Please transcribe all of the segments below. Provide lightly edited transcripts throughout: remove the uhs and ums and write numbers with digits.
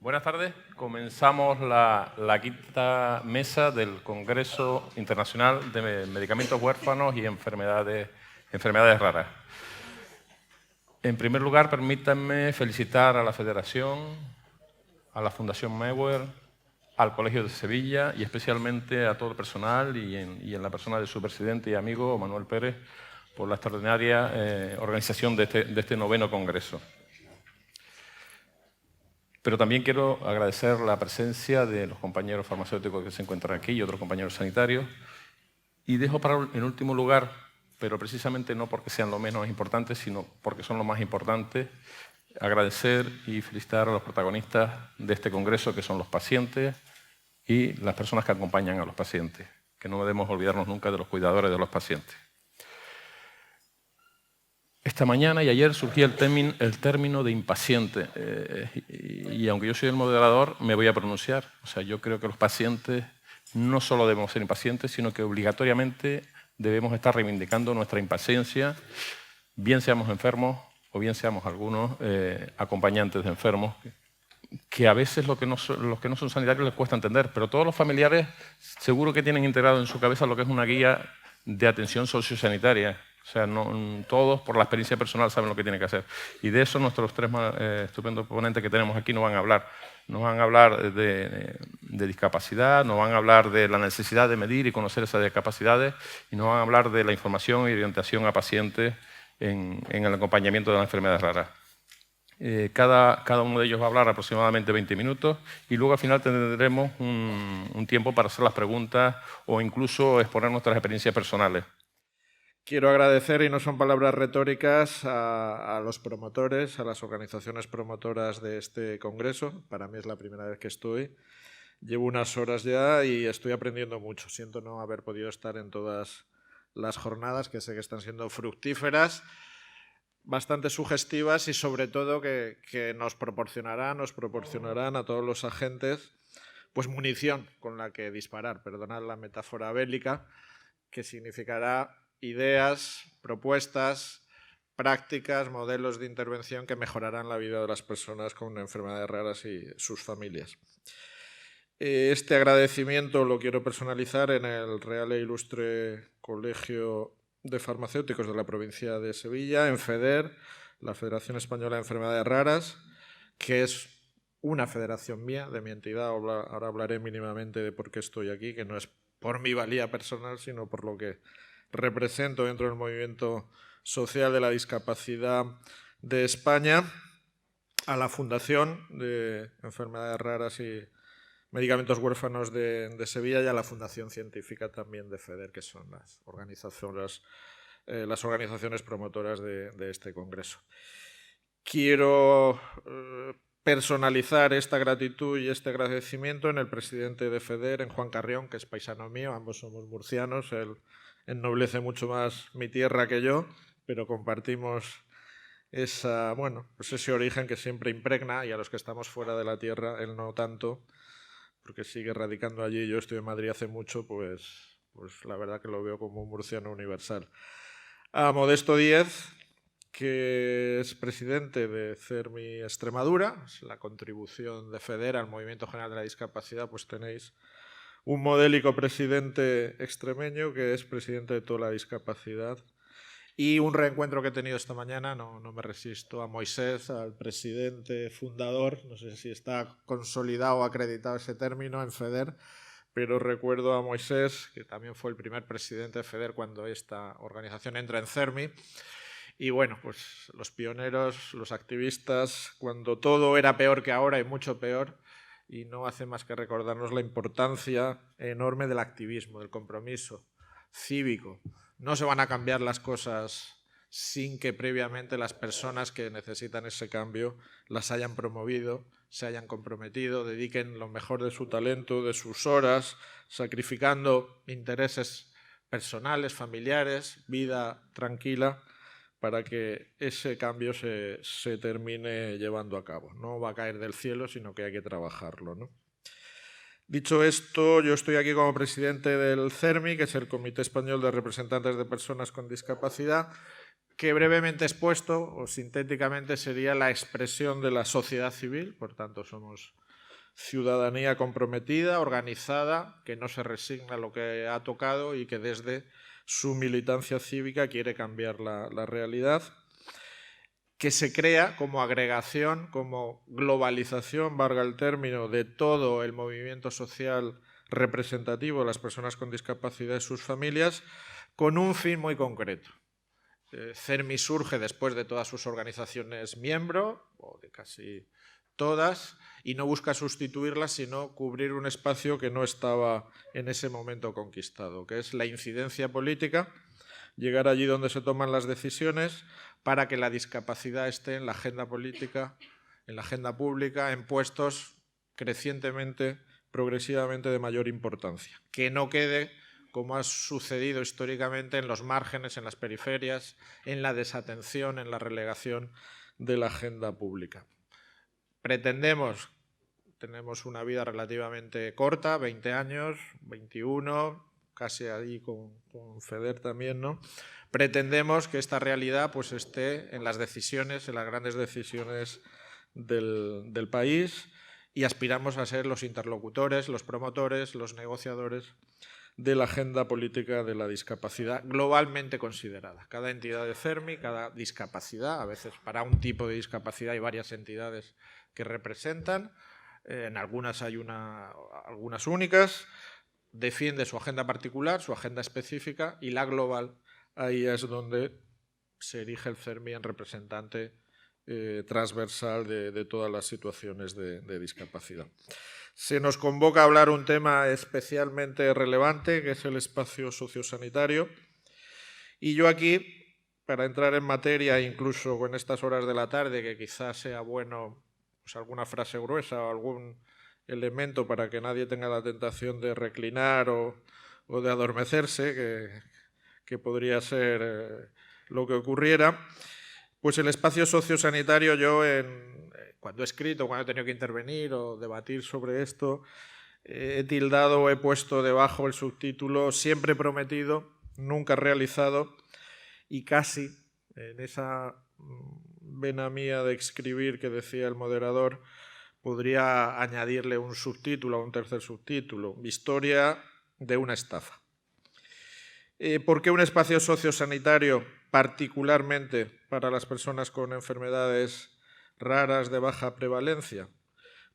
Buenas tardes. Comenzamos la quinta mesa del Congreso Internacional de Medicamentos Huérfanos y Enfermedades Raras. En primer lugar, permítanme felicitar a la Federación, a la Fundación Meuer, al Colegio de Sevilla y especialmente a todo el personal y en la persona de su presidente y amigo, Manuel Pérez, por la extraordinaria organización de este noveno Congreso. Pero también quiero agradecer la presencia de los compañeros farmacéuticos que se encuentran aquí y otros compañeros sanitarios. Y dejo en último lugar, pero precisamente no porque sean lo menos importantes, sino porque son lo más importante, agradecer y felicitar a los protagonistas de este congreso, que son los pacientes y las personas que acompañan a los pacientes, que no debemos olvidarnos nunca de los cuidadores de los pacientes. Esta mañana y ayer surgía el término de impaciente y aunque yo soy el moderador, me voy a pronunciar. O sea, yo creo que los pacientes no solo debemos ser impacientes, sino que obligatoriamente debemos estar reivindicando nuestra impaciencia, bien seamos enfermos o bien seamos algunos acompañantes de enfermos, que a veces los que no son sanitarios les cuesta entender, pero todos los familiares seguro que tienen integrado en su cabeza lo que es una guía de atención sociosanitaria. O sea, todos por la experiencia personal saben lo que tienen que hacer. Y de eso nuestros tres estupendos ponentes que tenemos aquí nos van a hablar. Nos van a hablar de discapacidad, nos van a hablar de la necesidad de medir y conocer esas discapacidades y nos van a hablar de la información y orientación a pacientes en el acompañamiento de las enfermedades raras. Cada uno de ellos va a hablar aproximadamente 20 minutos y luego al final tendremos un tiempo para hacer las preguntas o incluso exponer nuestras experiencias personales. Quiero agradecer, y no son palabras retóricas, a los promotores, a las organizaciones promotoras de este congreso. Para mí es la primera vez que estoy. Llevo unas horas ya y estoy aprendiendo mucho. Siento no haber podido estar en todas las jornadas, que sé que están siendo fructíferas, bastante sugestivas y sobre todo que nos proporcionarán a todos los agentes pues munición con la que disparar, perdonad la metáfora bélica, que significará ideas, propuestas, prácticas, modelos de intervención que mejorarán la vida de las personas con enfermedades raras y sus familias. Este agradecimiento lo quiero personalizar en el Real e Ilustre Colegio de Farmacéuticos de la provincia de Sevilla, en FEDER, la Federación Española de Enfermedades Raras, que es una federación mía, de mi entidad. Ahora hablaré mínimamente de por qué estoy aquí, que no es por mi valía personal, sino por lo que represento dentro del movimiento social de la discapacidad de España, a la Fundación de Enfermedades Raras y Medicamentos Huérfanos de Sevilla y a la Fundación Científica también de FEDER, que son las organizaciones promotoras de este congreso. Quiero personalizar esta gratitud y este agradecimiento en el presidente de FEDER, en Juan Carrión, que es paisano mío, ambos somos murcianos. Él ennoblece mucho más mi tierra que yo, pero compartimos ese origen que siempre impregna, y a los que estamos fuera de la tierra, él no tanto, porque sigue radicando allí. Yo estoy en Madrid hace mucho, pues la verdad que lo veo como un murciano universal. A Modesto Díez, que es presidente de CERMI Extremadura, es la contribución de FEDER al Movimiento General de la Discapacidad. Pues tenéis un modélico presidente extremeño que es presidente de toda la discapacidad. Y un reencuentro que he tenido esta mañana, no me resisto, a Moisés, al presidente fundador, no sé si está consolidado o acreditado ese término en FEDER, pero recuerdo a Moisés, que también fue el primer presidente de FEDER cuando esta organización entra en CERMI. Y bueno, pues los pioneros, los activistas, cuando todo era peor que ahora y mucho peor, y no hace más que recordarnos la importancia enorme del activismo, del compromiso cívico. No se van a cambiar las cosas sin que previamente las personas que necesitan ese cambio las hayan promovido, se hayan comprometido, dediquen lo mejor de su talento, de sus horas, sacrificando intereses personales, familiares, vida tranquila, para que ese cambio se termine llevando a cabo. No va a caer del cielo, sino que hay que trabajarlo, ¿no? Dicho esto, yo estoy aquí como presidente del CERMI, que es el Comité Español de Representantes de Personas con Discapacidad, que brevemente expuesto o sintéticamente sería la expresión de la sociedad civil. Por tanto, somos ciudadanía comprometida, organizada, que no se resigna a lo que ha tocado y que desde su militancia cívica quiere cambiar la realidad, que se crea como agregación, como globalización, valga el término, de todo el movimiento social representativo de las personas con discapacidad y sus familias, con un fin muy concreto. CERMI surge después de todas sus organizaciones miembro, o de casi todas, y no busca sustituirlas, sino cubrir un espacio que no estaba en ese momento conquistado, que es la incidencia política, llegar allí donde se toman las decisiones para que la discapacidad esté en la agenda política, en la agenda pública, en puestos crecientemente, progresivamente de mayor importancia. Que no quede, como ha sucedido históricamente, en los márgenes, en las periferias, en la desatención, en la relegación de la agenda pública. Pretendemos, tenemos una vida relativamente corta, 20 años, 21, casi ahí con FEDER también, ¿no? Pretendemos que esta realidad pues, esté en las decisiones, en las grandes decisiones del país, y aspiramos a ser los interlocutores, los promotores, los negociadores de la agenda política de la discapacidad globalmente considerada. Cada entidad de CERMI, cada discapacidad, a veces para un tipo de discapacidad hay varias entidades que representan, en algunas hay algunas únicas, defiende su agenda particular, su agenda específica, y la global, ahí es donde se erige el CERMI en representante transversal de todas las situaciones de discapacidad. Se nos convoca a hablar un tema especialmente relevante, que es el espacio sociosanitario. Y yo aquí, para entrar en materia, incluso con estas horas de la tarde, que quizás sea bueno pues alguna frase gruesa o algún elemento para que nadie tenga la tentación de reclinar o de adormecerse, que podría ser lo que ocurriera, pues el espacio sociosanitario, yo cuando he escrito, cuando he tenido que intervenir o debatir sobre esto, he tildado o he puesto debajo el subtítulo "Siempre prometido, nunca realizado", y casi en esa vena mía de escribir que decía el moderador, podría añadirle un subtítulo, un tercer subtítulo: "Historia de una estafa". ¿Por qué un espacio sociosanitario, particularmente para las personas con enfermedades raras de baja prevalencia?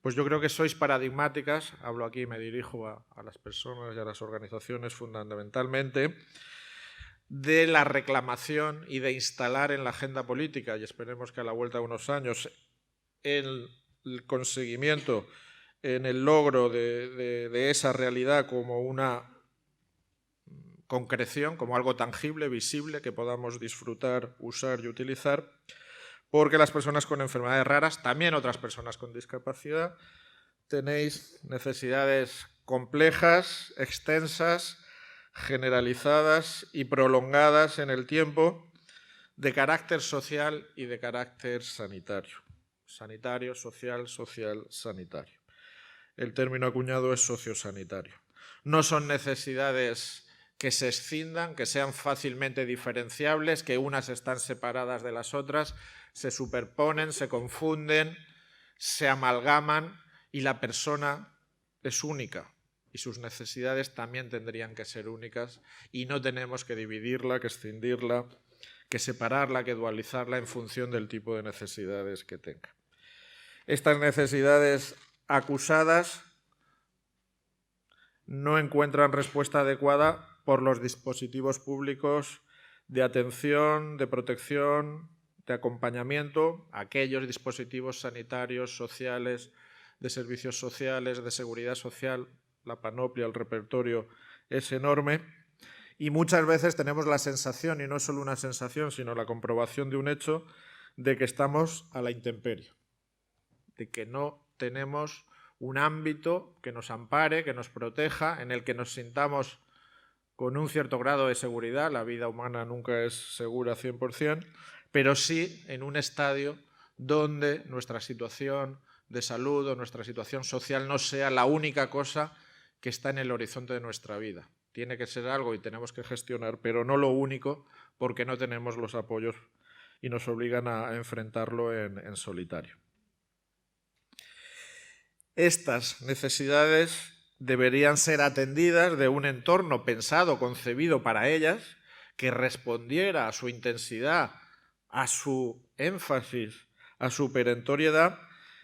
Pues yo creo que sois paradigmáticas, hablo aquí, me dirijo a las personas y a las organizaciones fundamentalmente, de la reclamación y de instalar en la agenda política, y esperemos que a la vuelta de unos años, el conseguimiento, en el logro de esa realidad como una concreción, como algo tangible, visible, que podamos disfrutar, usar y utilizar, porque las personas con enfermedades raras, también otras personas con discapacidad, tenéis necesidades complejas, extensas, generalizadas y prolongadas en el tiempo, de carácter social y de carácter sanitario. Sanitario, social, social, sanitario. El término acuñado es sociosanitario. No son necesidades que se escindan, que sean fácilmente diferenciables, que unas están separadas de las otras, se superponen, se confunden, se amalgaman, y la persona es única y sus necesidades también tendrían que ser únicas, y no tenemos que dividirla, que escindirla, que separarla, que dualizarla en función del tipo de necesidades que tenga. Estas necesidades acusadas no encuentran respuesta adecuada por los dispositivos públicos de atención, de protección, de acompañamiento, aquellos dispositivos sanitarios, sociales, de servicios sociales, de seguridad social. La panoplia, el repertorio es enorme, y muchas veces tenemos la sensación, y no es solo una sensación, sino la comprobación de un hecho, de que estamos a la intemperie, de que no tenemos un ámbito que nos ampare, que nos proteja, en el que nos sintamos con un cierto grado de seguridad. La vida humana nunca es segura 100%, pero sí en un estadio donde nuestra situación de salud o nuestra situación social no sea la única cosa que está en el horizonte de nuestra vida. Tiene que ser algo y tenemos que gestionar, pero no lo único, porque no tenemos los apoyos y nos obligan a enfrentarlo en solitario. Estas necesidades deberían ser atendidas de un entorno pensado, concebido para ellas, que respondiera a su intensidad, a su énfasis, a su perentoriedad,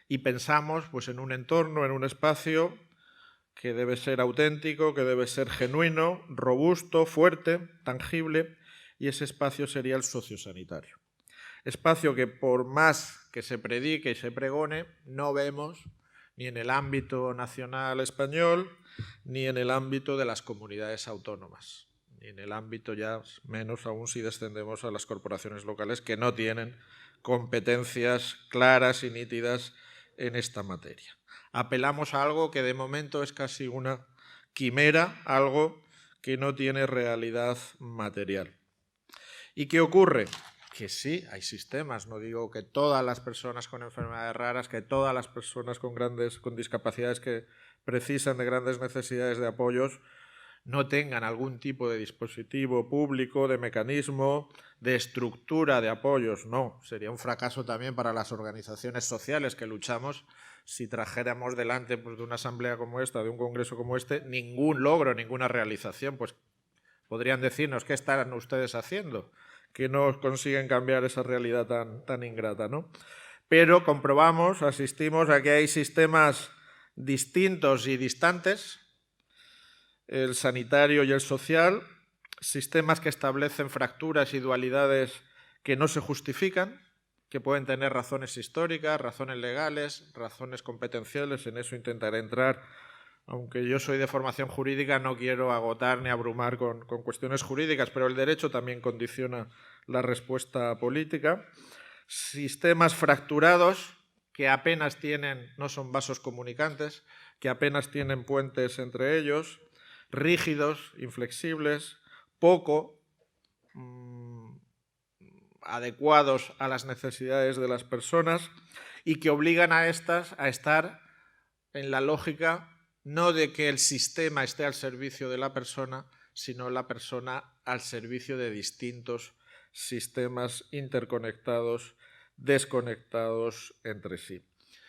y pensamos pues, en un entorno, en un espacio que debe ser auténtico, que debe ser genuino, robusto, fuerte, tangible, y ese espacio sería el sociosanitario. Espacio que por más que se predique y se pregone, no vemos ni en el ámbito nacional español, ni en el ámbito de las comunidades autónomas, ni en el ámbito ya menos aún si descendemos a las corporaciones locales que no tienen competencias claras y nítidas en esta materia. Apelamos a algo que de momento es casi una quimera, algo que no tiene realidad material. ¿Y qué ocurre? Que sí, hay sistemas, no digo que todas las personas con enfermedades raras, que todas las personas con discapacidades que precisan de grandes necesidades de apoyos no tengan algún tipo de dispositivo público, de mecanismo, de estructura de apoyos. No, sería un fracaso también para las organizaciones sociales que luchamos si trajéramos delante pues, de una asamblea como esta, de un congreso como este, ningún logro, ninguna realización. Pues podrían decirnos qué están ustedes haciendo, que no consiguen cambiar esa realidad tan ingrata, ¿no? Pero comprobamos, asistimos a que hay sistemas distintos y distantes, el sanitario y el social, sistemas que establecen fracturas y dualidades que no se justifican, que pueden tener razones históricas, razones legales, razones competenciales, en eso intentaré entrar. Aunque yo soy de formación jurídica, no quiero agotar ni abrumar con cuestiones jurídicas, pero el derecho también condiciona la respuesta política. Sistemas fracturados que apenas tienen, no son vasos comunicantes, que apenas tienen puentes entre ellos, rígidos, inflexibles, poco adecuados a las necesidades de las personas y que obligan a estas a estar en la lógica no de que el sistema esté al servicio de la persona, sino la persona al servicio de distintos sistemas interconectados, desconectados entre sí.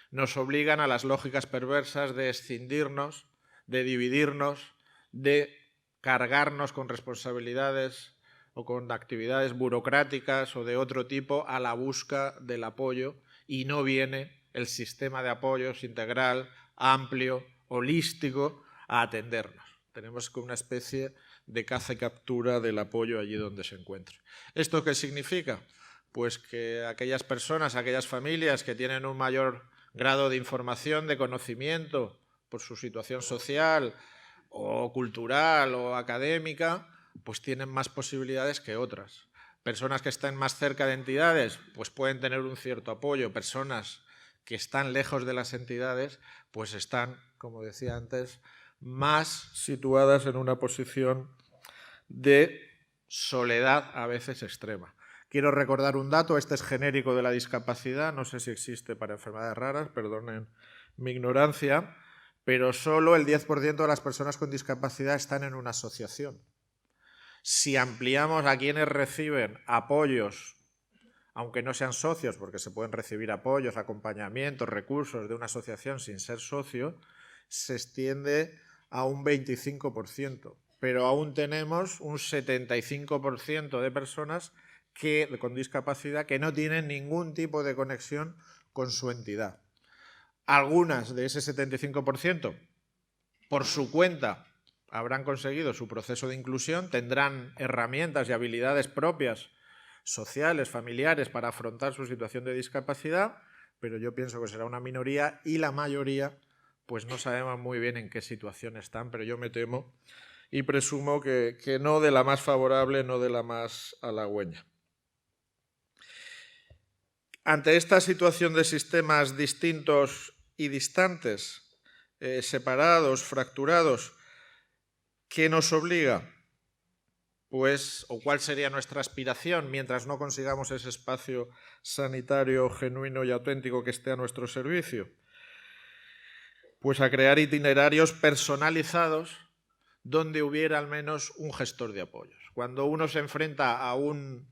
Nos obligan a las lógicas perversas de escindirnos, de dividirnos, de cargarnos con responsabilidades o con actividades burocráticas o de otro tipo a la busca del apoyo, y no viene el sistema de apoyos integral, amplio, holístico a atendernos. Tenemos una especie de caza y captura del apoyo allí donde se encuentre. ¿Esto qué significa? Pues que aquellas personas, aquellas familias que tienen un mayor grado de información, de conocimiento por su situación social o cultural o académica, pues tienen más posibilidades que otras. Personas que estén más cerca de entidades, pues pueden tener un cierto apoyo. Personas que están lejos de las entidades, pues están, como decía antes, más situadas en una posición de soledad a veces extrema. Quiero recordar un dato, este es genérico de la discapacidad, no sé si existe para enfermedades raras, perdonen mi ignorancia, pero solo el 10% de las personas con discapacidad están en una asociación. Si ampliamos a quienes reciben apoyos, aunque no sean socios, porque se pueden recibir apoyos, acompañamientos, recursos de una asociación sin ser socio, se extiende a un 25%. Pero aún tenemos un 75% de personas con discapacidad que no tienen ningún tipo de conexión con su entidad. Algunas de ese 75%, por su cuenta, habrán conseguido su proceso de inclusión, tendrán herramientas y habilidades propias sociales, familiares, para afrontar su situación de discapacidad, pero yo pienso que será una minoría y la mayoría pues no sabemos muy bien en qué situación están, pero yo me temo y presumo que no de la más favorable, no de la más halagüeña. Ante esta situación de sistemas distintos y distantes, separados, fracturados, ¿qué nos obliga? Pues, o cuál sería nuestra aspiración mientras no consigamos ese espacio sanitario genuino y auténtico que esté a nuestro servicio. Pues a crear itinerarios personalizados donde hubiera al menos un gestor de apoyos. Cuando uno se enfrenta a un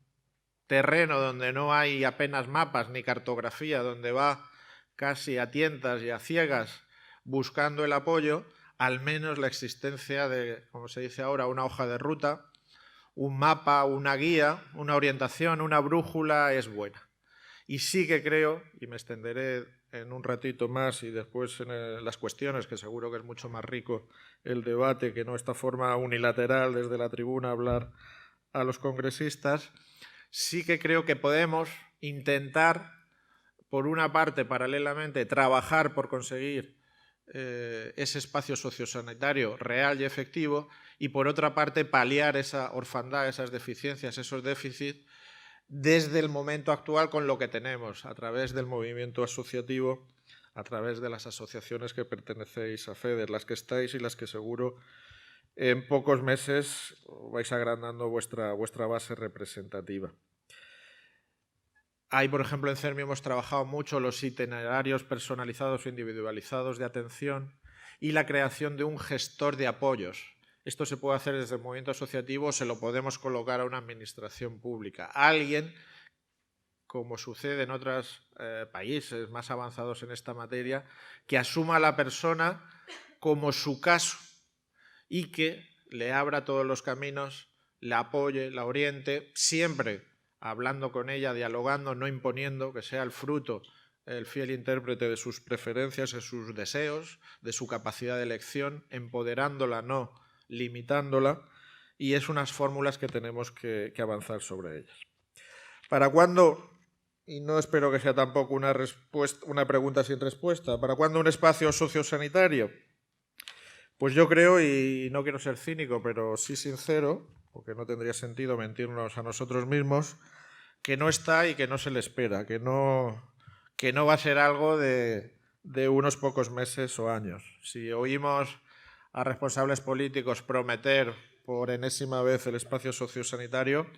terreno donde no hay apenas mapas ni cartografía, donde va casi a tientas y a ciegas, buscando el apoyo, al menos la existencia de, como se dice ahora, una hoja de ruta, un mapa, una guía, una orientación, una brújula es buena. Y sí que creo, y me extenderé en un ratito más y después en las cuestiones, que seguro que es mucho más rico el debate, que no esta forma unilateral desde la tribuna hablar a los congresistas, sí que creo que podemos intentar, por una parte, paralelamente, trabajar por conseguir ese espacio sociosanitario real y efectivo y, por otra parte, paliar esa orfandad, esas deficiencias, esos déficits desde el momento actual con lo que tenemos, a través del movimiento asociativo, a través de las asociaciones que pertenecéis a FEDER, las que estáis y las que seguro en pocos meses vais agrandando vuestra base representativa. Hay, por ejemplo, en CERMI hemos trabajado mucho los itinerarios personalizados o individualizados de atención y la creación de un gestor de apoyos. Esto se puede hacer desde el movimiento asociativo o se lo podemos colocar a una administración pública. Alguien, como sucede en otros países más avanzados en esta materia, que asuma a la persona como su caso y que le abra todos los caminos, la apoye, la oriente, siempre hablando con ella, dialogando, no imponiendo, que sea el fruto, el fiel intérprete de sus preferencias, de sus deseos, de su capacidad de elección, empoderándola, no limitándola, y es unas fórmulas que tenemos que avanzar sobre ellas. ¿Para cuándo, y no espero que sea tampoco una pregunta sin respuesta, ¿para cuándo un espacio sociosanitario? Pues yo creo, y no quiero ser cínico, pero sí sincero, porque no tendría sentido mentirnos a nosotros mismos, que no está y que no se le espera, que no va a ser algo de unos pocos meses o años. Si oímos a responsables políticos prometer por enésima vez el espacio sociosanitario,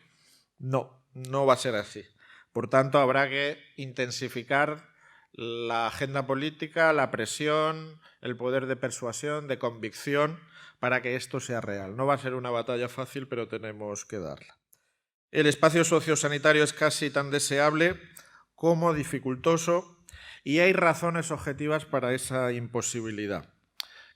no va a ser así. Por tanto, habrá que intensificar la agenda política, la presión, el poder de persuasión, de convicción, para que esto sea real. No va a ser una batalla fácil, pero tenemos que darla. El espacio sociosanitario es casi tan deseable como dificultoso y hay razones objetivas para esa imposibilidad,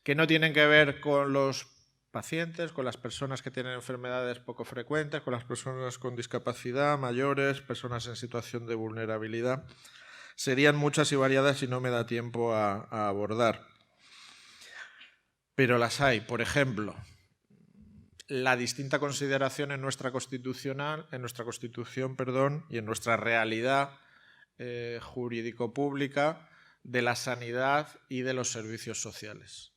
que no tienen que ver con los pacientes, con las personas que tienen enfermedades poco frecuentes, con las personas con discapacidad, mayores, personas en situación de vulnerabilidad. Serían muchas y variadas y no me da tiempo a abordar. Pero las hay. Por ejemplo, la distinta consideración en nuestra constitución y en nuestra realidad jurídico-pública de la sanidad y de los servicios sociales.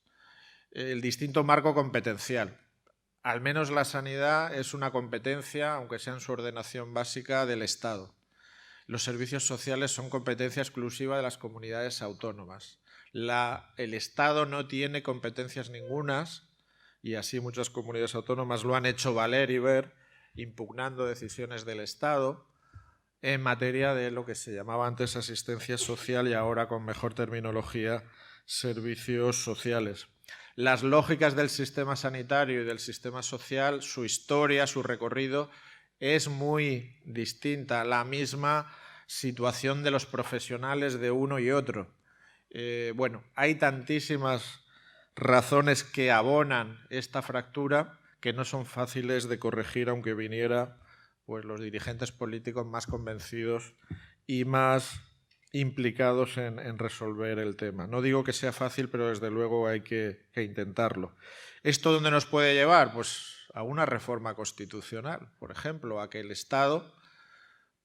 El distinto marco competencial. Al menos la sanidad es una competencia, aunque sea en su ordenación básica, del Estado. Los servicios sociales son competencia exclusiva de las comunidades autónomas. El Estado no tiene competencias ningunas, y así muchas comunidades autónomas lo han hecho valer y ver, impugnando decisiones del Estado en materia de lo que se llamaba antes asistencia social y ahora, con mejor terminología, servicios sociales. Las lógicas del sistema sanitario y del sistema social, su historia, su recorrido, es muy distinta. La misma situación de los profesionales de uno y otro. Hay tantísimas razones que abonan esta fractura que no son fáciles de corregir, aunque viniera pues los dirigentes políticos más convencidos y más implicados en resolver el tema. No digo que sea fácil, pero desde luego hay que intentarlo. ¿Esto dónde nos puede llevar? Pues a una reforma constitucional, por ejemplo, a que el Estado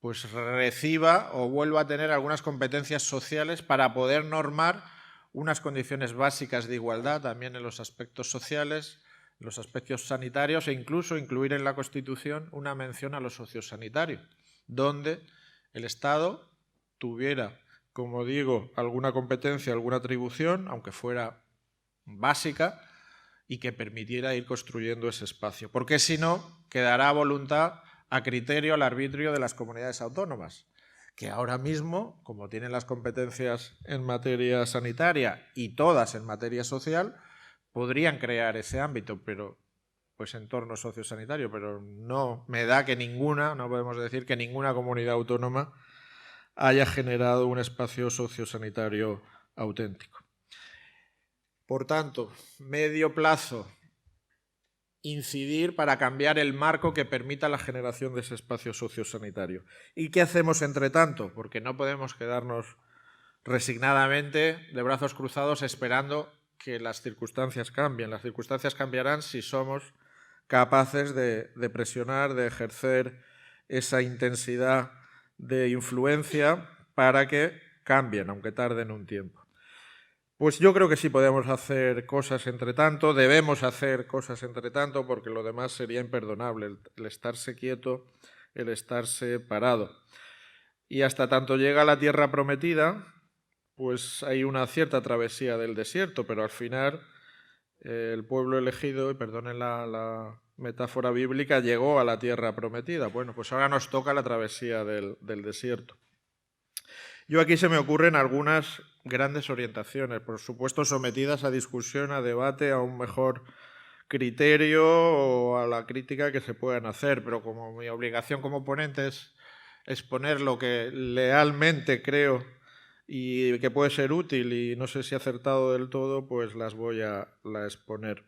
pues reciba o vuelva a tener algunas competencias sociales para poder normar unas condiciones básicas de igualdad también en los aspectos sociales, los aspectos sanitarios e incluso incluir en la Constitución una mención a lo sociosanitario, donde el Estado tuviera, como digo, alguna competencia, alguna atribución, aunque fuera básica, y que permitiera ir construyendo ese espacio. Porque si no, quedará a voluntad, a criterio, al arbitrio de las comunidades autónomas, que ahora mismo, como tienen las competencias en materia sanitaria y todas en materia social, podrían crear ese ámbito, pero pues entorno sociosanitario, pero no me da que ninguna, no podemos decir que ninguna comunidad autónoma haya generado un espacio sociosanitario auténtico. Por tanto, medio plazo, incidir para cambiar el marco que permita la generación de ese espacio sociosanitario. ¿Y qué hacemos entre tanto? Porque no podemos quedarnos resignadamente de brazos cruzados esperando que las circunstancias cambien. Las circunstancias cambiarán si somos capaces de presionar, de ejercer esa intensidad de influencia para que cambien, aunque tarden un tiempo. Pues yo creo que sí podemos hacer cosas entre tanto, debemos hacer cosas entre tanto, porque lo demás sería imperdonable, el estarse quieto, el estarse parado. Y hasta tanto llega la tierra prometida, pues hay una cierta travesía del desierto, pero al final el pueblo elegido, y perdonen la metáfora bíblica, llegó a la tierra prometida. Bueno, pues ahora nos toca la travesía del desierto. Yo aquí se me ocurren algunas grandes orientaciones, por supuesto sometidas a discusión, a debate, a un mejor criterio o a la crítica que se puedan hacer, pero como mi obligación como ponente es exponer lo que lealmente creo y que puede ser útil y no sé si acertado del todo, pues las voy a exponer.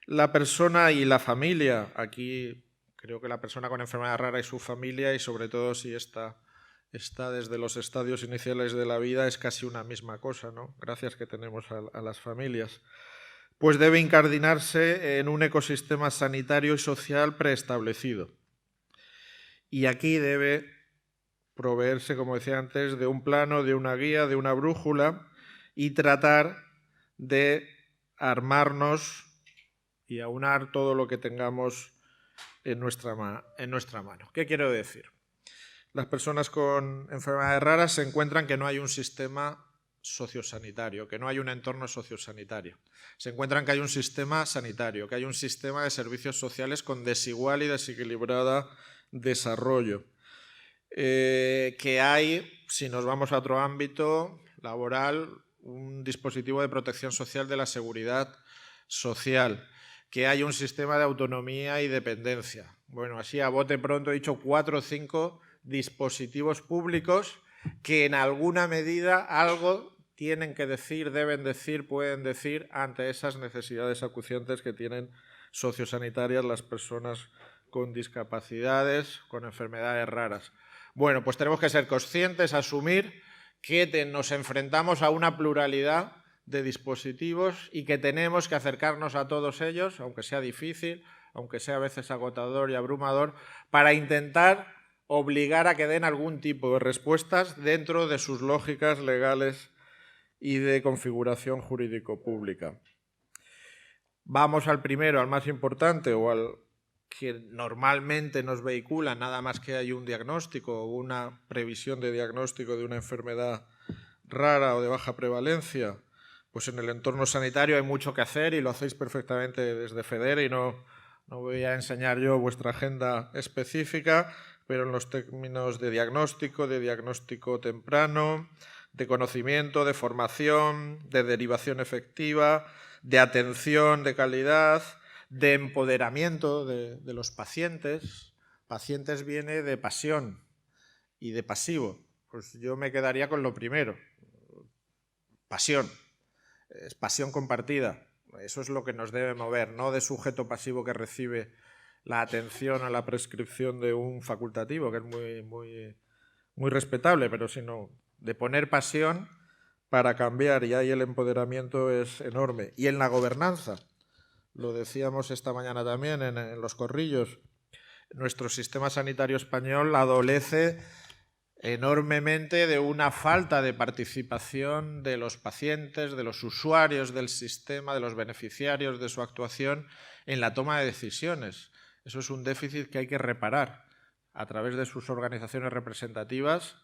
La persona y la familia, aquí creo que la persona con enfermedad rara y su familia, y sobre todo si está desde los estadios iniciales de la vida, es casi una misma cosa, ¿no? Gracias que tenemos a las familias. Pues debe incardinarse en un ecosistema sanitario y social preestablecido. Y aquí debe proveerse, como decía antes, de un plano, de una guía, de una brújula y tratar de armarnos y aunar todo lo que tengamos en nuestra mano. ¿Qué quiero decir? Las personas con enfermedades raras se encuentran que no hay un sistema sociosanitario, que no hay un entorno sociosanitario. Se encuentran que hay un sistema sanitario, que hay un sistema de servicios sociales con desigual y desequilibrada desarrollo. Que hay, si nos vamos a otro ámbito laboral, un dispositivo de protección social de la seguridad social, que hay un sistema de autonomía y dependencia. Bueno, así a bote pronto he dicho 4 o 5 dispositivos públicos que en alguna medida algo tienen que decir, deben decir, pueden decir ante esas necesidades acuciantes que tienen sociosanitarias las personas con discapacidades, con enfermedades raras. Bueno, pues tenemos que ser conscientes, asumir que nos enfrentamos a una pluralidad de dispositivos y que tenemos que acercarnos a todos ellos, aunque sea difícil, aunque sea a veces agotador y abrumador, para intentar obligar a que den algún tipo de respuestas dentro de sus lógicas legales y de configuración jurídico-pública. Vamos al primero, al más importante, o al que normalmente nos vehicula, nada más que hay un diagnóstico o una previsión de diagnóstico de una enfermedad rara o de baja prevalencia. Pues en el entorno sanitario hay mucho que hacer y lo hacéis perfectamente desde FEDER y no voy a enseñar yo vuestra agenda específica, pero en los términos de diagnóstico temprano, de conocimiento, de formación, de derivación efectiva, de atención de calidad, de empoderamiento de los pacientes. Pacientes viene de pasión y de pasivo. Pues yo me quedaría con lo primero. Pasión. Es pasión compartida. Eso es lo que nos debe mover, no de sujeto pasivo que recibe la atención a la prescripción de un facultativo, que es muy respetable, pero sino de poner pasión para cambiar, y ahí el empoderamiento es enorme. Y en la gobernanza, lo decíamos esta mañana también en los corrillos, nuestro sistema sanitario español adolece enormemente de una falta de participación de los pacientes, de los usuarios del sistema, de los beneficiarios de su actuación en la toma de decisiones. Eso es un déficit que hay que reparar a través de sus organizaciones representativas.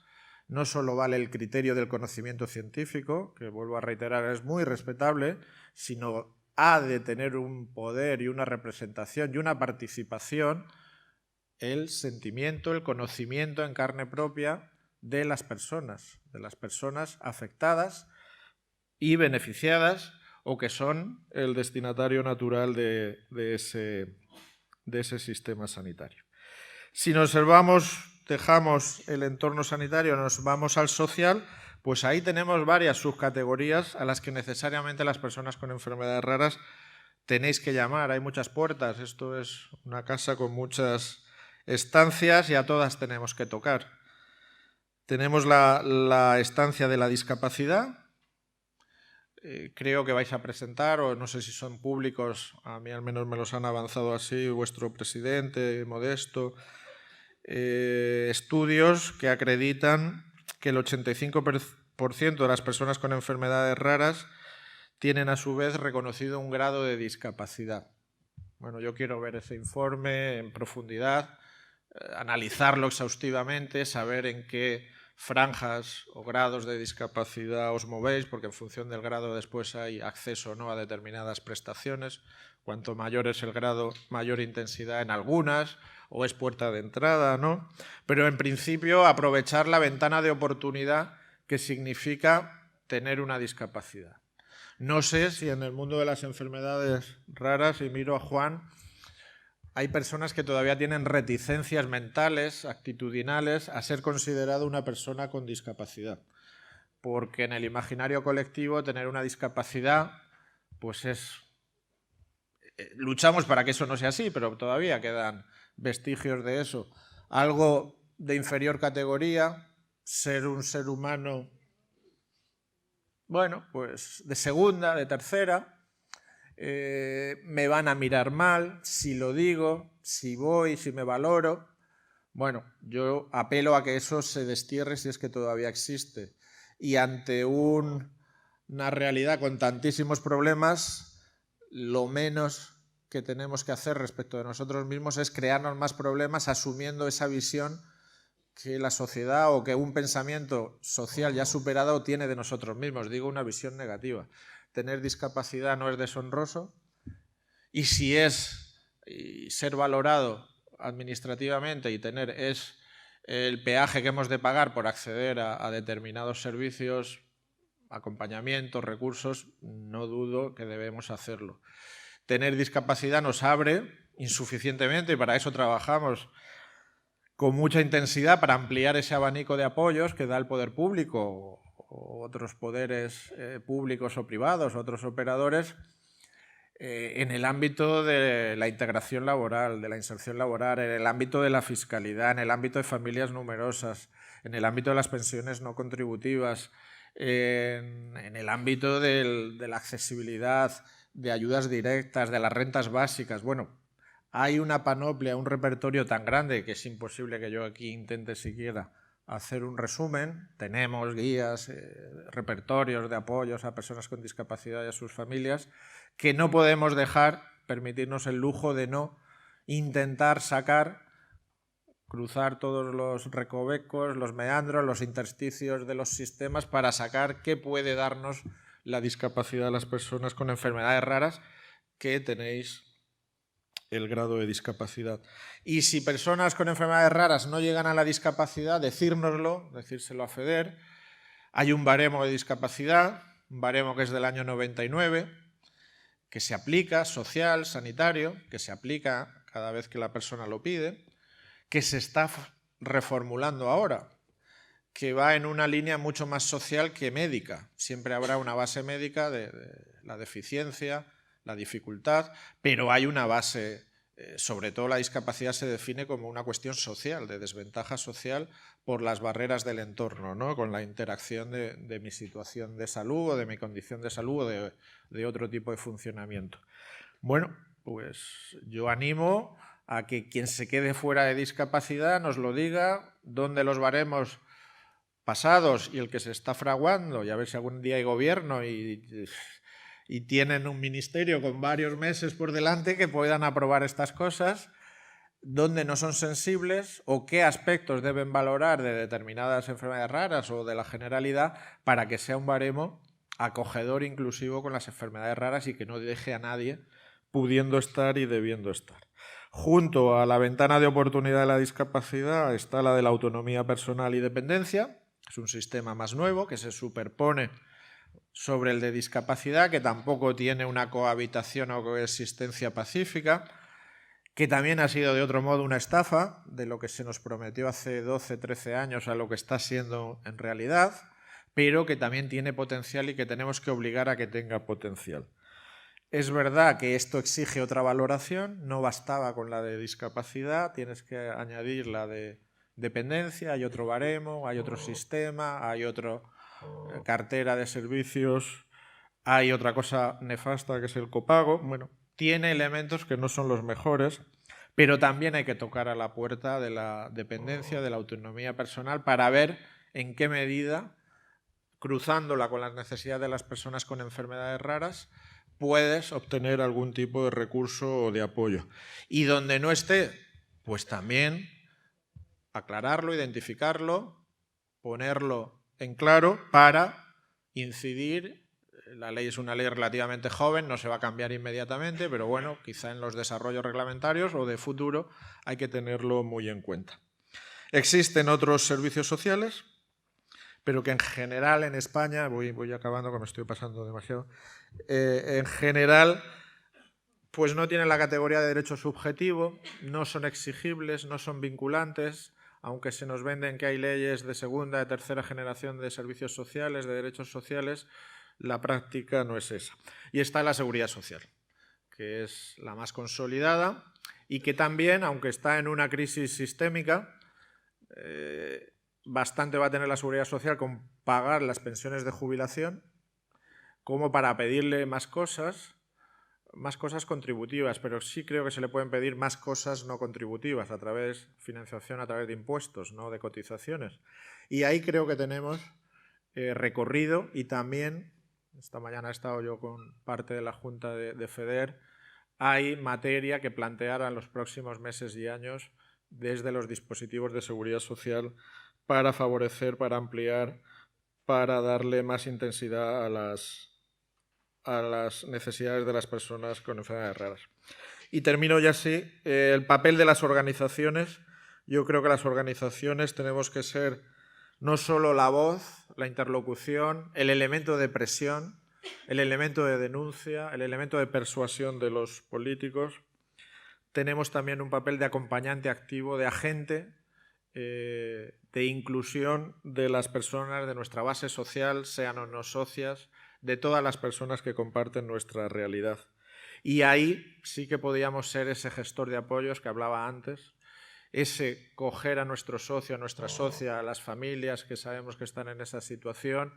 No solo vale el criterio del conocimiento científico, que vuelvo a reiterar es muy respetable, sino ha de tener un poder y una representación y una participación el sentimiento, el conocimiento en carne propia de las personas afectadas y beneficiadas o que son el destinatario natural de ese sistema sanitario. Si nos observamos, dejamos el entorno sanitario, nos vamos al social, Pues ahí tenemos varias subcategorías a las que necesariamente las personas con enfermedades raras tenéis que llamar. Hay muchas puertas, esto es una casa con muchas estancias y a todas tenemos que tocar. Tenemos la estancia de la discapacidad. Creo que vais a presentar, o no sé si son públicos, a mí al menos me los han avanzado así, vuestro presidente, Modesto, estudios que acreditan que el 85% de las personas con enfermedades raras tienen a su vez reconocido un grado de discapacidad. Bueno, yo quiero ver ese informe en profundidad, analizarlo exhaustivamente, saber en qué franjas o grados de discapacidad os movéis, porque en función del grado después hay acceso o no a determinadas prestaciones. Cuanto mayor es el grado, mayor intensidad en algunas, o es puerta de entrada, ¿no? Pero en principio aprovechar la ventana de oportunidad que significa tener una discapacidad. No sé si en el mundo de las enfermedades raras, y miro a Juan, hay personas que todavía tienen reticencias mentales, actitudinales, a ser considerado una persona con discapacidad. Porque en el imaginario colectivo tener una discapacidad, pues es... Luchamos para que eso no sea así, pero todavía quedan vestigios de eso. Algo de inferior categoría, ser un ser humano, bueno, pues de segunda, de tercera. Me van a mirar mal si lo digo, si voy, si me valoro. Bueno, yo apelo a que eso se destierre si es que todavía existe. Y ante una realidad con tantísimos problemas, lo menos que tenemos que hacer respecto de nosotros mismos es crearnos más problemas asumiendo esa visión que la sociedad o que un pensamiento social ya superado tiene de nosotros mismos. Digo, una visión negativa. Tener discapacidad no es deshonroso, y si es ser valorado administrativamente y tener es el peaje que hemos de pagar por acceder a determinados servicios, acompañamientos, recursos, no dudo que debemos hacerlo. Tener discapacidad nos abre insuficientemente, y para eso trabajamos con mucha intensidad para ampliar ese abanico de apoyos que da el poder público o otros poderes públicos o privados, otros operadores, en el ámbito de la integración laboral, de la inserción laboral, en el ámbito de la fiscalidad, en el ámbito de familias numerosas, en el ámbito de las pensiones no contributivas, en el ámbito de la accesibilidad, de ayudas directas, de las rentas básicas. Bueno, hay una panoplia, un repertorio tan grande que es imposible que yo aquí intente siquiera hacer un resumen. Tenemos guías, repertorios de apoyos a personas con discapacidad y a sus familias, que no podemos permitirnos el lujo de no intentar cruzar todos los recovecos, los meandros, los intersticios de los sistemas para sacar qué puede darnos la discapacidad a las personas con enfermedades raras que tenéis el grado de discapacidad. Y si personas con enfermedades raras no llegan a la discapacidad, decírnoslo, decírselo a FEDER. Hay un baremo de discapacidad, un baremo que es del año 99, que se aplica, social, sanitario, que se aplica cada vez que la persona lo pide, que se está reformulando ahora, que va en una línea mucho más social que médica. Siempre habrá una base médica de la deficiencia, la dificultad, pero hay una base, sobre todo la discapacidad se define como una cuestión social, de desventaja social por las barreras del entorno, ¿no? Con la interacción de mi situación de salud o de mi condición de salud o de otro tipo de funcionamiento. Bueno, pues yo animo a que quien se quede fuera de discapacidad nos lo diga, dónde los baremos pasados y el que se está fraguando, y a ver si algún día hay gobierno y tienen un ministerio con varios meses por delante que puedan aprobar estas cosas, dónde no son sensibles o qué aspectos deben valorar de determinadas enfermedades raras o de la generalidad para que sea un baremo acogedor inclusivo con las enfermedades raras y que no deje a nadie pudiendo estar y debiendo estar. Junto a la ventana de oportunidad de la discapacidad está la de la autonomía personal y dependencia. Es un sistema más nuevo que se superpone sobre el de discapacidad, que tampoco tiene una cohabitación o coexistencia pacífica, que también ha sido de otro modo una estafa de lo que se nos prometió hace 12, 13 años a lo que está siendo en realidad, pero que también tiene potencial y que tenemos que obligar a que tenga potencial. Es verdad que esto exige otra valoración, no bastaba con la de discapacidad, tienes que añadir la de dependencia, hay otro baremo, hay otro sistema, hay otra cartera de servicios, hay otra cosa nefasta que es el copago. Bueno, tiene elementos que no son los mejores, pero también hay que tocar a la puerta de la dependencia, de la autonomía personal, para ver en qué medida, cruzándola con las necesidades de las personas con enfermedades raras, puedes obtener algún tipo de recurso o de apoyo. Y donde no esté, pues también aclararlo, identificarlo, ponerlo en claro para incidir. La ley es una ley relativamente joven, no se va a cambiar inmediatamente, pero bueno, quizá en los desarrollos reglamentarios o de futuro hay que tenerlo muy en cuenta. Existen otros servicios sociales, pero que en general en España, voy acabando que me estoy pasando demasiado, en general pues no tienen la categoría de derecho subjetivo, no son exigibles, no son vinculantes, aunque se nos venden que hay leyes de segunda, de tercera generación de servicios sociales, de derechos sociales, la práctica no es esa. Y está la seguridad social, que es la más consolidada y que también, aunque está en una crisis sistémica, bastante va a tener la seguridad social con pagar las pensiones de jubilación como para pedirle más cosas contributivas, pero sí creo que se le pueden pedir más cosas no contributivas a través de financiación, a través de impuestos, no de cotizaciones. Y ahí creo que tenemos recorrido y también, esta mañana he estado yo con parte de la Junta de FEDER, hay materia que plantear en los próximos meses y años desde los dispositivos de seguridad social para favorecer, para ampliar, para darle más intensidad a las necesidades de las personas con enfermedades raras. Y termino ya así. El papel de las organizaciones. Yo creo que las organizaciones tenemos que ser no solo la voz, la interlocución, el elemento de presión, el elemento de denuncia, el elemento de persuasión de los políticos. Tenemos también un papel de acompañante activo, de agente, de inclusión de las personas de nuestra base social, sean o no socias, de todas las personas que comparten nuestra realidad. Y ahí sí que podíamos ser ese gestor de apoyos que hablaba antes, ese coger a nuestro socio, a nuestra socia, a las familias que sabemos que están en esa situación,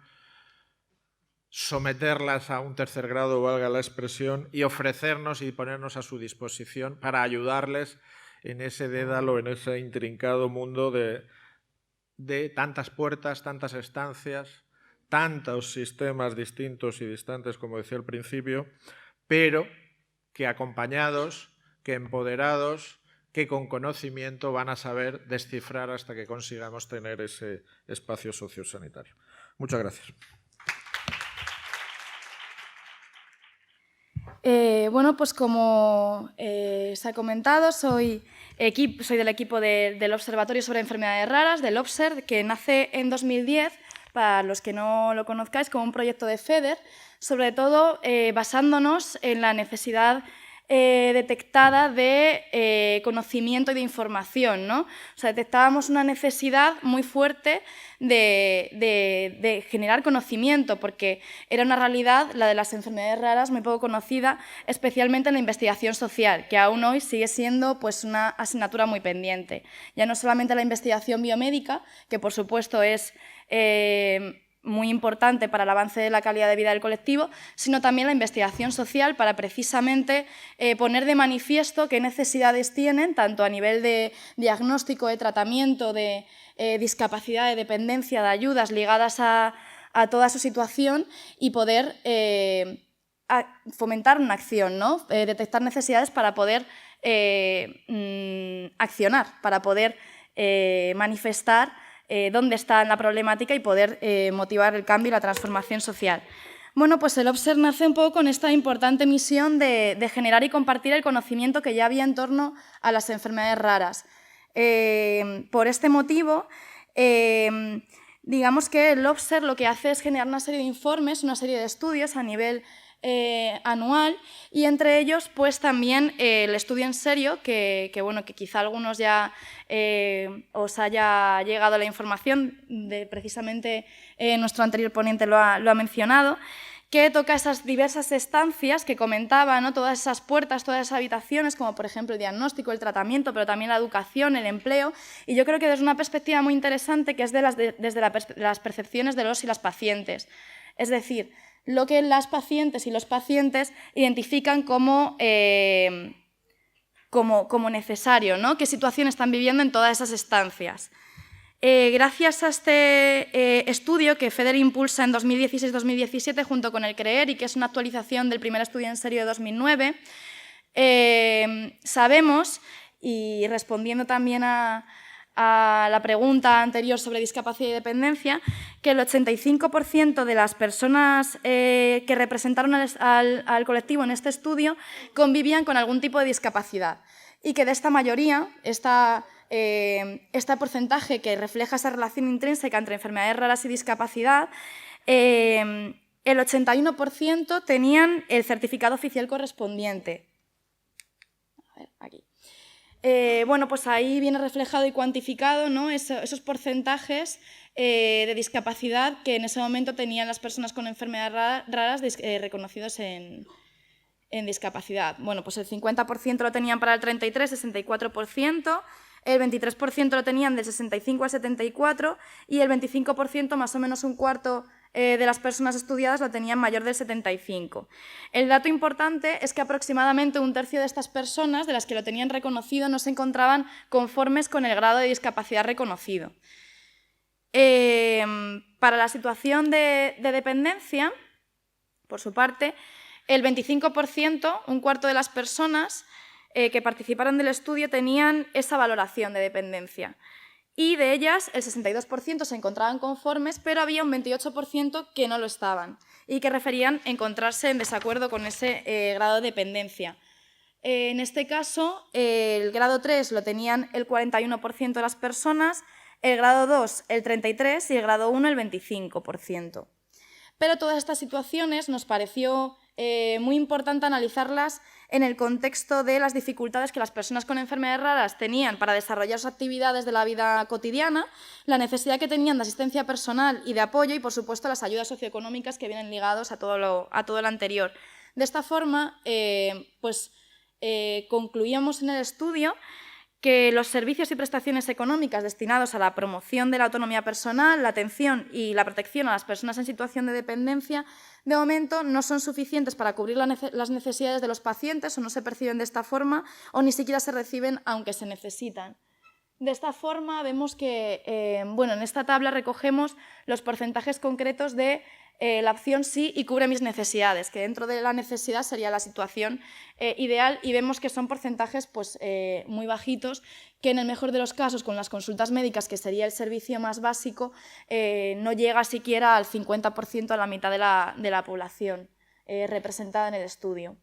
someterlas a un tercer grado, valga la expresión, y ofrecernos y ponernos a su disposición para ayudarles en ese dédalo, en ese intrincado mundo de tantas puertas, tantas estancias, tantos sistemas distintos y distantes, como decía al principio, pero que acompañados, que empoderados, que con conocimiento van a saber descifrar hasta que consigamos tener ese espacio sociosanitario. Muchas gracias. Bueno, pues como se ha comentado, soy del equipo del Observatorio sobre Enfermedades Raras, del OBSER, que nace en 2010, para los que no lo conozcáis, como un proyecto de FEDER, sobre todo basándonos en la necesidad detectada de conocimiento y de información, ¿no? O sea, detectábamos una necesidad muy fuerte de generar conocimiento, porque era una realidad, la de las enfermedades raras, muy poco conocida, especialmente en la investigación social, que aún hoy sigue siendo pues, una asignatura muy pendiente. Ya no solamente la investigación biomédica, que por supuesto es muy importante para el avance de la calidad de vida del colectivo, sino también la investigación social para precisamente poner de manifiesto qué necesidades tienen, tanto a nivel de diagnóstico, de tratamiento, de discapacidad, de dependencia, de ayudas ligadas a toda su situación y poder fomentar una acción, ¿no? Detectar necesidades para poder accionar, para poder manifestar dónde está la problemática y poder motivar el cambio y la transformación social. Bueno, pues el OBSER nace un poco con esta importante misión de generar y compartir el conocimiento que ya había en torno a las enfermedades raras. Por este motivo, digamos que el OBSER lo que hace es generar una serie de informes, una serie de estudios a nivel anual, y entre ellos pues también el estudio en serio, que quizá a algunos ya os haya llegado la información, precisamente nuestro anterior ponente lo ha mencionado, que toca esas diversas estancias que comentaba, ¿no? Todas esas puertas, todas esas habitaciones, como por ejemplo el diagnóstico, el tratamiento, pero también la educación, el empleo, y yo creo que desde una perspectiva muy interesante, que es desde las percepciones de los y las pacientes. Es decir, lo que las pacientes y los pacientes identifican como necesario, ¿no? Qué situación están viviendo en todas esas estancias. Gracias a este estudio que FEDER impulsa en 2016-2017 junto con el CREER, y que es una actualización del primer estudio en serio de 2009, sabemos, y respondiendo también a la pregunta anterior sobre discapacidad y dependencia, que el 85% de las personas que representaron al colectivo en este estudio convivían con algún tipo de discapacidad, y que de esta mayoría, este porcentaje que refleja esa relación intrínseca entre enfermedades raras y discapacidad, el 81% tenían el certificado oficial correspondiente. A ver, aquí. Pues ahí viene reflejado y cuantificado, ¿no? esos porcentajes de discapacidad que en ese momento tenían las personas con enfermedades raras reconocidos en discapacidad. Pues el 50% lo tenían para el 33, 64%, el 23% lo tenían del 65 al 74 y el 25%, más o menos un cuarto de las personas estudiadas, lo tenían mayor del 75. El dato importante es que aproximadamente un tercio de estas personas, de las que lo tenían reconocido, no se encontraban conformes con el grado de discapacidad reconocido. Para la situación de dependencia, por su parte, el 25%, un cuarto de las personas que participaron del estudio, tenían esa valoración de dependencia. Y de ellas, el 62% se encontraban conformes, pero había un 28% que no lo estaban y que referían encontrarse en desacuerdo con ese grado de dependencia. En este caso, el grado 3 lo tenían el 41% de las personas, el grado 2 el 33% y el grado 1 el 25%. Pero todas estas situaciones nos pareció muy importante analizarlas en el contexto de las dificultades que las personas con enfermedades raras tenían para desarrollar sus actividades de la vida cotidiana, la necesidad que tenían de asistencia personal y de apoyo y, por supuesto, las ayudas socioeconómicas que vienen ligados a todo lo anterior. De esta forma, concluíamos en el estudio que los servicios y prestaciones económicas destinados a la promoción de la autonomía personal, la atención y la protección a las personas en situación de dependencia, de momento no son suficientes para cubrir las necesidades de los pacientes, o no se perciben de esta forma, o ni siquiera se reciben aunque se necesitan. De esta forma vemos que en esta tabla recogemos los porcentajes concretos de la opción sí y cubre mis necesidades, que dentro de la necesidad sería la situación ideal, y vemos que son porcentajes muy bajitos, que en el mejor de los casos con las consultas médicas, que sería el servicio más básico, no llega siquiera al 50%, a la mitad de la población representada en el estudio.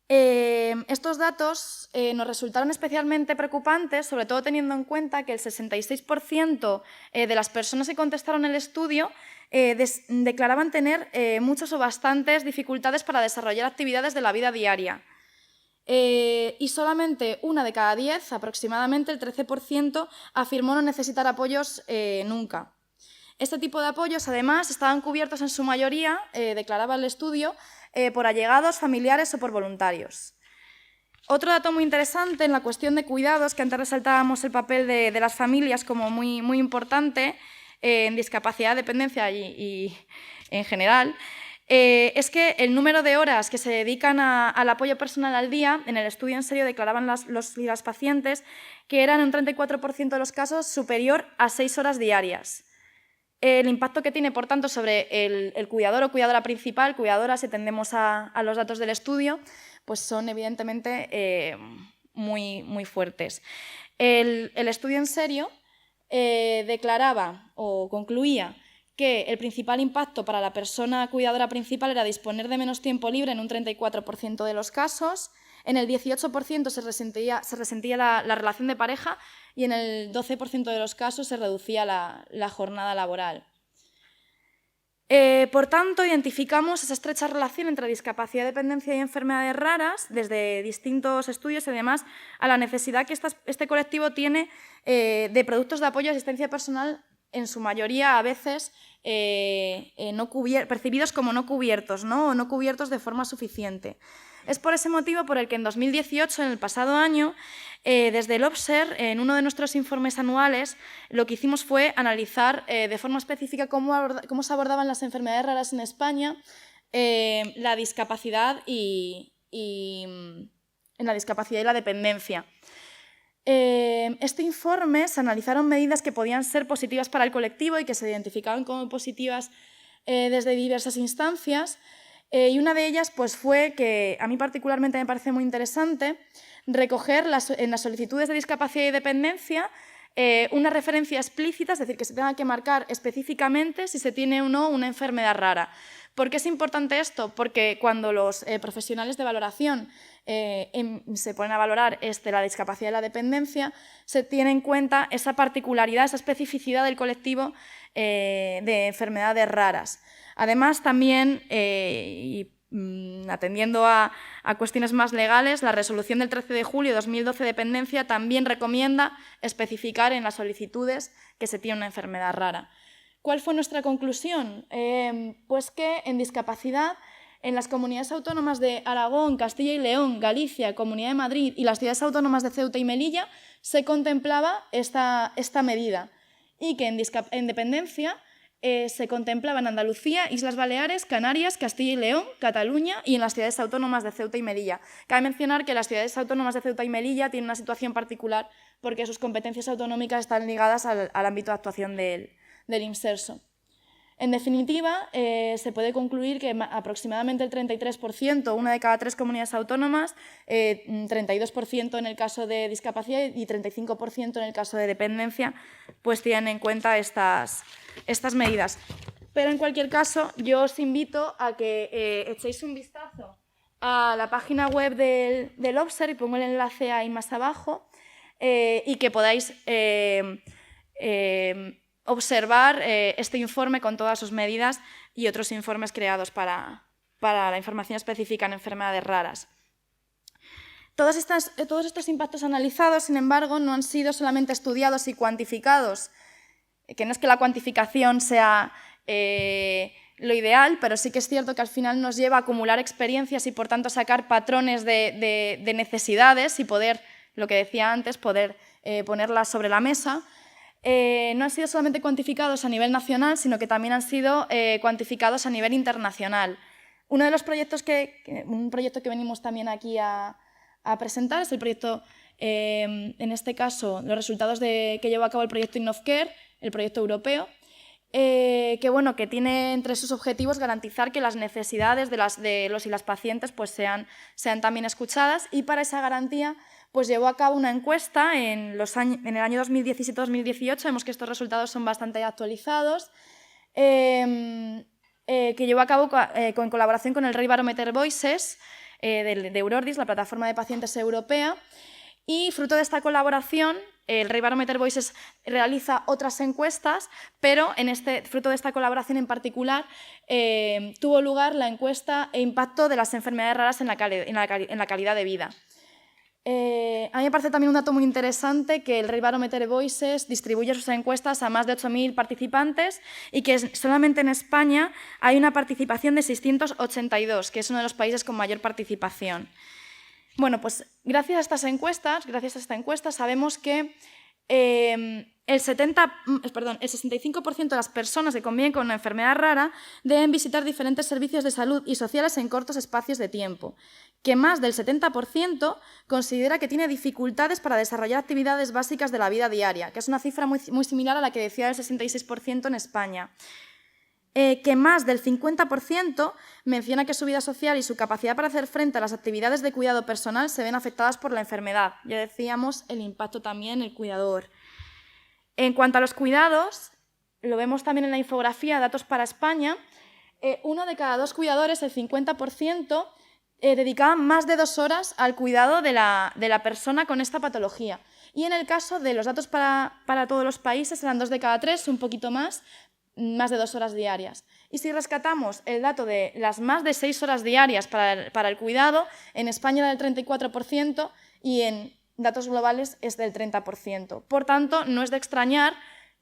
Estos datos nos resultaron especialmente preocupantes, sobre todo teniendo en cuenta que el 66% de las personas que contestaron el estudio declaraban tener muchas o bastantes dificultades para desarrollar actividades de la vida diaria. Y solamente 1 de cada 10, aproximadamente el 13%, afirmó no necesitar apoyos nunca. Este tipo de apoyos, además, estaban cubiertos en su mayoría, declaraba el estudio, por allegados, familiares o por voluntarios. Otro dato muy interesante en la cuestión de cuidados, que antes resaltábamos el papel de las familias como muy importante en discapacidad, dependencia y en general, es que el número de horas que se dedican al apoyo personal al día, en el estudio en serio declaraban las pacientes que eran en un 34% de los casos superior a 6 horas diarias. El impacto que tiene, por tanto, sobre el cuidador o cuidadora principal, cuidadora, si tendemos a los datos del estudio, pues son evidentemente muy fuertes. El estudio en serio declaraba o concluía que el principal impacto para la persona cuidadora principal era disponer de menos tiempo libre en un 34% de los casos, en el 18% se resentía la relación de pareja y en el 12% de los casos se reducía la jornada laboral. Por tanto, identificamos esa estrecha relación entre discapacidad, dependencia y enfermedades raras desde distintos estudios y además a la necesidad que este colectivo tiene de productos de apoyo y asistencia personal, en su mayoría a veces percibidos como no cubiertos, ¿no? O no cubiertos de forma suficiente. Es por ese motivo por el que en 2018, en el pasado año, desde el OBSER, en uno de nuestros informes anuales, lo que hicimos fue analizar de forma específica cómo se abordaban las enfermedades raras en España, la discapacidad y la dependencia. Este informe se analizaron medidas que podían ser positivas para el colectivo y que se identificaban como positivas desde diversas instancias. Y una de ellas pues, fue, que a mí particularmente me parece muy interesante, recoger en las solicitudes de discapacidad y dependencia una referencia explícita, es decir, que se tenga que marcar específicamente si se tiene o no una enfermedad rara. ¿Por qué es importante esto? Porque cuando los profesionales de valoración se ponen a valorar la discapacidad y la dependencia, se tiene en cuenta esa particularidad, esa especificidad del colectivo de enfermedades raras. Además, también, atendiendo a cuestiones más legales, la resolución del 13 de julio de 2012 de dependencia también recomienda especificar en las solicitudes que se tiene una enfermedad rara. ¿Cuál fue nuestra conclusión? Pues que en discapacidad, en las comunidades autónomas de Aragón, Castilla y León, Galicia, Comunidad de Madrid y las ciudades autónomas de Ceuta y Melilla se contemplaba esta medida y que en dependencia se contemplaba en Andalucía, Islas Baleares, Canarias, Castilla y León, Cataluña y en las ciudades autónomas de Ceuta y Melilla. Cabe mencionar que las ciudades autónomas de Ceuta y Melilla tienen una situación particular porque sus competencias autonómicas están ligadas al ámbito de actuación del Imserso. En definitiva, se puede concluir que aproximadamente el 33%, una de cada 3 comunidades autónomas, 32% en el caso de discapacidad y 35% en el caso de dependencia, pues tienen en cuenta estas medidas. Pero en cualquier caso, yo os invito a que echéis un vistazo a la página web del OBSER, y pongo el enlace ahí más abajo, y que podáis observar este informe con todas sus medidas y otros informes creados para la información específica en enfermedades raras. Todos estos impactos analizados, sin embargo, no han sido solamente estudiados y cuantificados, que no es que la cuantificación sea lo ideal, pero sí que es cierto que al final nos lleva a acumular experiencias y, por tanto, sacar patrones de necesidades y poder, lo que decía antes, poder ponerlas sobre la mesa. No han sido solamente cuantificados a nivel nacional, sino que también han sido cuantificados a nivel internacional. Uno de los proyectos un proyecto que venimos también aquí a presentar es el proyecto, en este caso, los resultados que llevó a cabo el proyecto InnovCare, el proyecto europeo, que tiene entre sus objetivos garantizar que las necesidades de los y las pacientes pues, sean también escuchadas, y para esa garantía pues llevó a cabo una encuesta en el año 2017-2018, vemos que estos resultados son bastante actualizados, que llevó a cabo en colaboración con el Rey Barometer Voices de Eurordis, la plataforma de pacientes europea, y fruto de esta colaboración, el Rey Barometer Voices realiza otras encuestas, pero fruto de esta colaboración en particular tuvo lugar la encuesta e impacto de las enfermedades raras en la calidad de vida. A mí me parece también un dato muy interesante que el Rey Barometer Voices distribuye sus encuestas a más de 8.000 participantes y que solamente en España hay una participación de 682, que es uno de los países con mayor participación. Bueno, pues gracias a esta encuesta, sabemos que el 65% de las personas que conviven con una enfermedad rara deben visitar diferentes servicios de salud y sociales en cortos espacios de tiempo, que más del 70% considera que tiene dificultades para desarrollar actividades básicas de la vida diaria, que es una cifra muy, muy similar a la que decía el 66% en España. Que más del 50% menciona que su vida social y su capacidad para hacer frente a las actividades de cuidado personal se ven afectadas por la enfermedad. Ya decíamos el impacto también en el cuidador. En cuanto a los cuidados, lo vemos también en la infografía, datos para España, 1 de cada 2 cuidadores, el 50%, dedicaban más de 2 horas al cuidado de la persona con esta patología. Y en el caso de los datos para todos los países, eran 2 de cada 3, un poquito más, más de 2 horas diarias. Y si rescatamos el dato de las más de 6 horas diarias para el cuidado, en España era del 34% y en datos globales es del 30%. Por tanto, no es de extrañar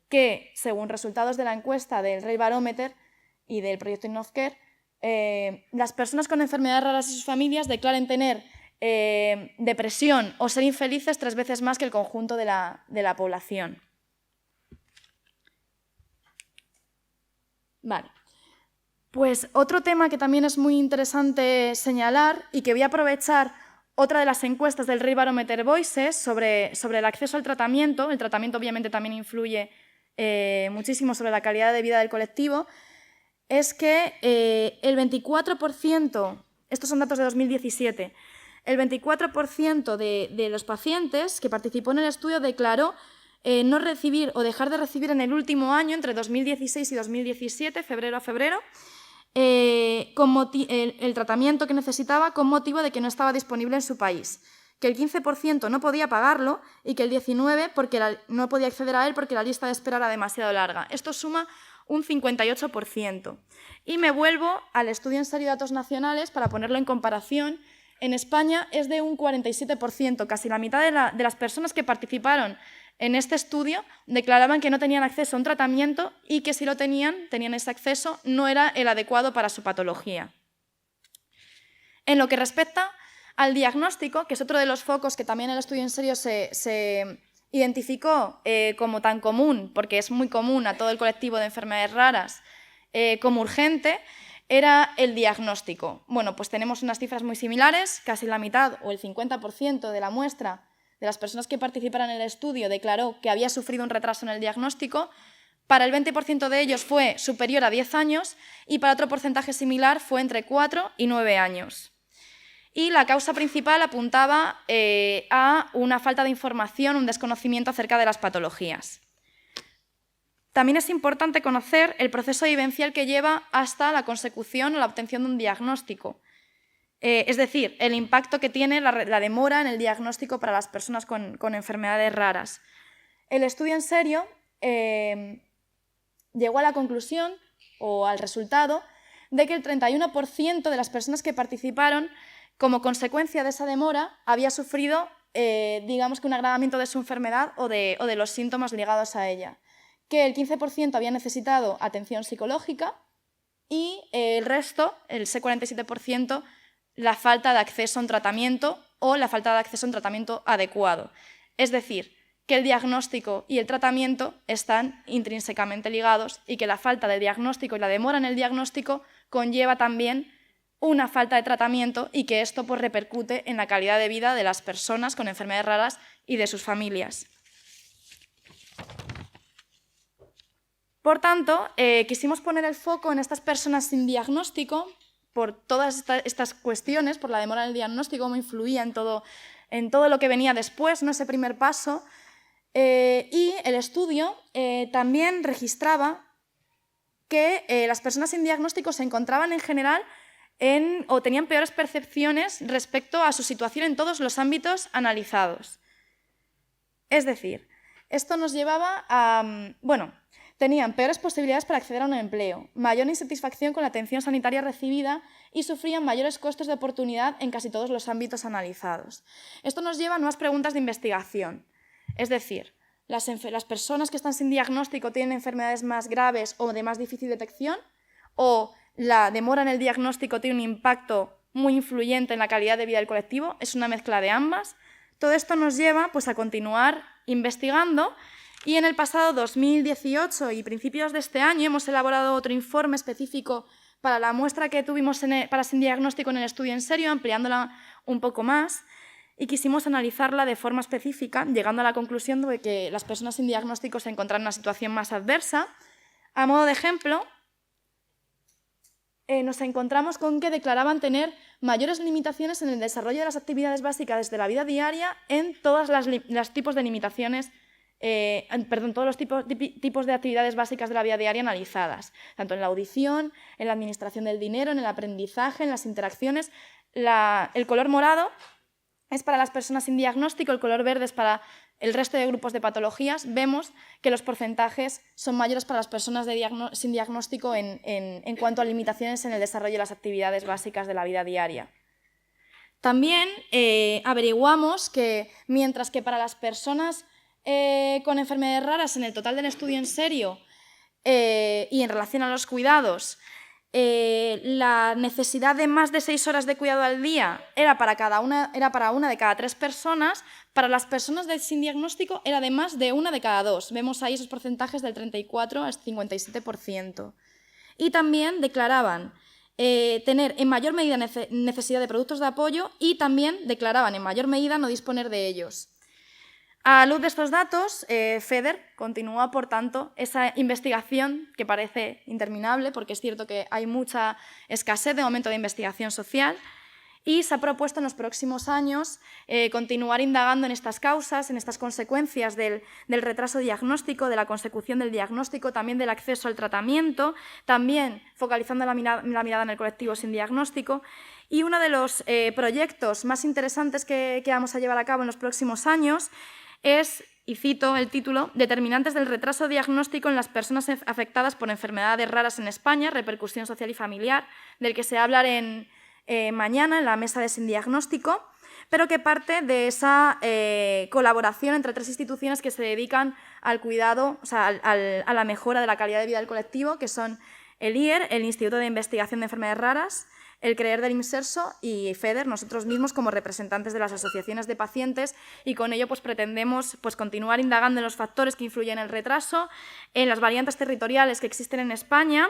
que, según resultados de la encuesta del Rey Barómeter y del proyecto InnovCare, las personas con enfermedades raras y sus familias declaren tener depresión o ser infelices 3 veces más que el conjunto de la población. Vale. Pues otro tema que también es muy interesante señalar y que voy a aprovechar otra de las encuestas del Rey Barometer Voices sobre el acceso al tratamiento. El tratamiento obviamente también influye muchísimo sobre la calidad de vida del colectivo. Es que el 24%, estos son datos de 2017, el 24% de los pacientes que participó en el estudio declaró no recibir o dejar de recibir en el último año, entre 2016 y 2017, febrero a febrero, el tratamiento que necesitaba con motivo de que no estaba disponible en su país, que el 15% no podía pagarlo y que el 19% no podía acceder a él porque la lista de espera era demasiado larga. Esto suma un 58%. Y me vuelvo al estudio en serio de datos nacionales para ponerlo en comparación. En España es de un 47%, casi la mitad de las personas que participaron en este estudio declaraban que no tenían acceso a un tratamiento y que si lo tenían ese acceso, no era el adecuado para su patología. En lo que respecta al diagnóstico, que es otro de los focos que también el estudio en serio se identificó como tan común, porque es muy común a todo el colectivo de enfermedades raras, como urgente, era el diagnóstico. Bueno, pues tenemos unas cifras muy similares, casi la mitad o el 50% de la muestra de las personas que participaron en el estudio declaró que había sufrido un retraso en el diagnóstico. Para el 20% de ellos fue superior a 10 años y para otro porcentaje similar fue entre 4 y 9 años. Y la causa principal apuntaba a una falta de información, un desconocimiento acerca de las patologías. También es importante conocer el proceso vivencial que lleva hasta la consecución o la obtención de un diagnóstico. Es decir, el impacto que tiene la demora en el diagnóstico para las personas con enfermedades raras. El estudio en serio llegó a la conclusión o al resultado de que el 31% de las personas que participaron como consecuencia de esa demora había sufrido, digamos que un agravamiento de su enfermedad o de los síntomas ligados a ella, que el 15% había necesitado atención psicológica y el resto, ese 47%, la falta de acceso a un tratamiento o la falta de acceso a un tratamiento adecuado. Es decir, que el diagnóstico y el tratamiento están intrínsecamente ligados y que la falta de diagnóstico y la demora en el diagnóstico conlleva también una falta de tratamiento y que esto pues, repercute en la calidad de vida de las personas con enfermedades raras y de sus familias. Por tanto, quisimos poner el foco en estas personas sin diagnóstico por todas estas cuestiones, por la demora en el diagnóstico, cómo influía en todo lo que venía después, ¿no? Ese primer paso. Y el estudio también registraba que las personas sin diagnóstico se encontraban en general o tenían peores percepciones respecto a su situación en todos los ámbitos analizados. Es decir, esto nos llevaba a... tenían peores posibilidades para acceder a un empleo, mayor insatisfacción con la atención sanitaria recibida y sufrían mayores costes de oportunidad en casi todos los ámbitos analizados. Esto nos lleva a nuevas preguntas de investigación. Es decir, ¿las personas que están sin diagnóstico tienen enfermedades más graves o de más difícil detección? ¿O la demora en el diagnóstico tiene un impacto muy influyente en la calidad de vida del colectivo? ¿Es una mezcla de ambas? Todo esto nos lleva pues, a continuar investigando. Y en el pasado 2018 y principios de este año hemos elaborado otro informe específico para la muestra que tuvimos para sin diagnóstico en el estudio en serio, ampliándola un poco más, y quisimos analizarla de forma específica, llegando a la conclusión de que las personas sin diagnóstico se encontraban en una situación más adversa. A modo de ejemplo, nos encontramos con que declaraban tener mayores limitaciones en el desarrollo de las actividades básicas de la vida diaria en todos los tipos de limitaciones todos los tipos de actividades básicas de la vida diaria analizadas, tanto en la audición, en la administración del dinero, en el aprendizaje, en las interacciones. El color morado es para las personas sin diagnóstico, el color verde es para el resto de grupos de patologías, vemos que los porcentajes son mayores para las personas sin diagnóstico en cuanto a limitaciones en el desarrollo de las actividades básicas de la vida diaria. También averiguamos que, mientras que para las personas con enfermedades raras, en el total del estudio en serio y en relación a los cuidados, la necesidad de más de 6 horas de cuidado al día era para una de cada 3 personas, para las personas sin diagnóstico era de más de 1 de cada 2. Vemos ahí esos porcentajes del 34 al 57%. Y también declaraban tener en mayor medida necesidad de productos de apoyo y también declaraban en mayor medida no disponer de ellos. A la luz de estos datos, FEDER continúa, por tanto, esa investigación que parece interminable, porque es cierto que hay mucha escasez de momento de investigación social, y se ha propuesto en los próximos años continuar indagando en estas causas, en estas consecuencias del retraso diagnóstico, de la consecución del diagnóstico, también del acceso al tratamiento, también focalizando la mirada en el colectivo sin diagnóstico. Y uno de los proyectos más interesantes que vamos a llevar a cabo en los próximos años es, y cito el título, Determinantes del retraso diagnóstico en las personas afectadas por enfermedades raras en España, repercusión social y familiar, del que se va a hablar mañana en la mesa de Sin Diagnóstico, pero que parte de esa colaboración entre 3 instituciones que se dedican al cuidado, o sea, a la mejora de la calidad de vida del colectivo, que son el IER, el Instituto de Investigación de Enfermedades Raras, el CREER del IMSERSO y FEDER, nosotros mismos como representantes de las asociaciones de pacientes, y con ello pues, pretendemos continuar indagando en los factores que influyen en el retraso, en las variantes territoriales que existen en España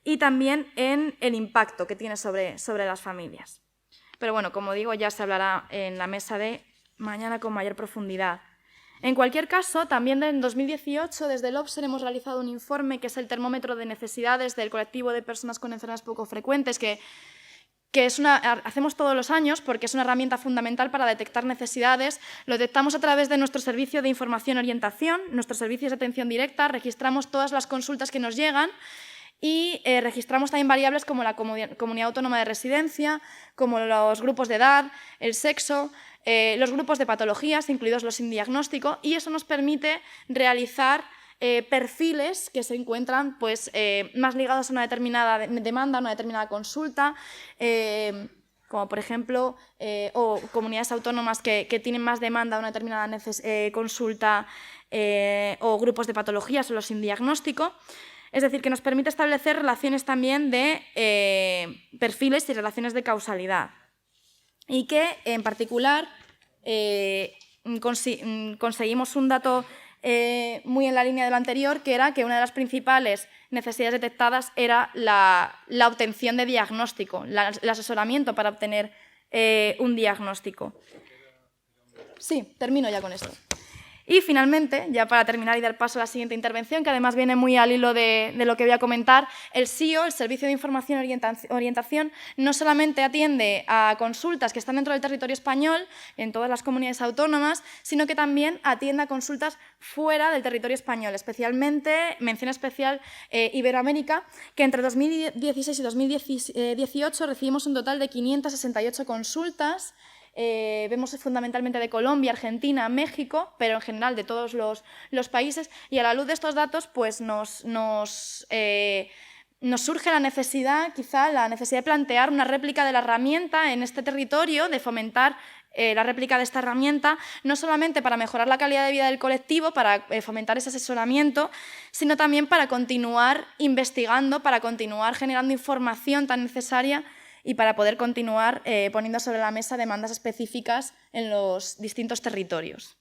y también en el impacto que tiene sobre las familias. Pero bueno, como digo, ya se hablará en la mesa de mañana con mayor profundidad. En cualquier caso, también en 2018, desde el OBSER hemos realizado un informe que es el termómetro de necesidades del colectivo de personas con enfermedades poco frecuentes, que hacemos todos los años porque es una herramienta fundamental para detectar necesidades. Lo detectamos a través de nuestro servicio de información y orientación, nuestros servicios de atención directa, registramos todas las consultas que nos llegan y registramos también variables como la comunidad autónoma de residencia, como los grupos de edad, el sexo, los grupos de patologías, incluidos los sin diagnóstico, y eso nos permite realizar perfiles que se encuentran más ligados a una determinada demanda, a una determinada consulta, como por ejemplo, o comunidades autónomas que tienen más demanda a una determinada consulta, o grupos de patologías o los sin diagnóstico. Es decir, que nos permite establecer relaciones también de perfiles y relaciones de causalidad. Y que, en particular, conseguimos un dato muy en la línea de lo anterior, que era que una de las principales necesidades detectadas era la obtención de diagnóstico, el asesoramiento para obtener un diagnóstico. Sí, termino ya con esto. Y finalmente, ya para terminar y dar paso a la siguiente intervención, que además viene muy al hilo de lo que voy a comentar, el SIO, el Servicio de Información y Orientación, no solamente atiende a consultas que están dentro del territorio español, en todas las comunidades autónomas, sino que también atiende a consultas fuera del territorio español, especialmente, mención especial, Iberoamérica, que entre 2016 y 2018 recibimos un total de 568 consultas. Vemos fundamentalmente de Colombia, Argentina, México, pero en general de todos los países, y a la luz de estos datos pues nos surge la necesidad de plantear una réplica de la herramienta en este territorio, de fomentar la réplica de esta herramienta, no solamente para mejorar la calidad de vida del colectivo, para fomentar ese asesoramiento, sino también para continuar investigando, para continuar generando información tan necesaria y para poder continuar poniendo sobre la mesa demandas específicas en los distintos territorios.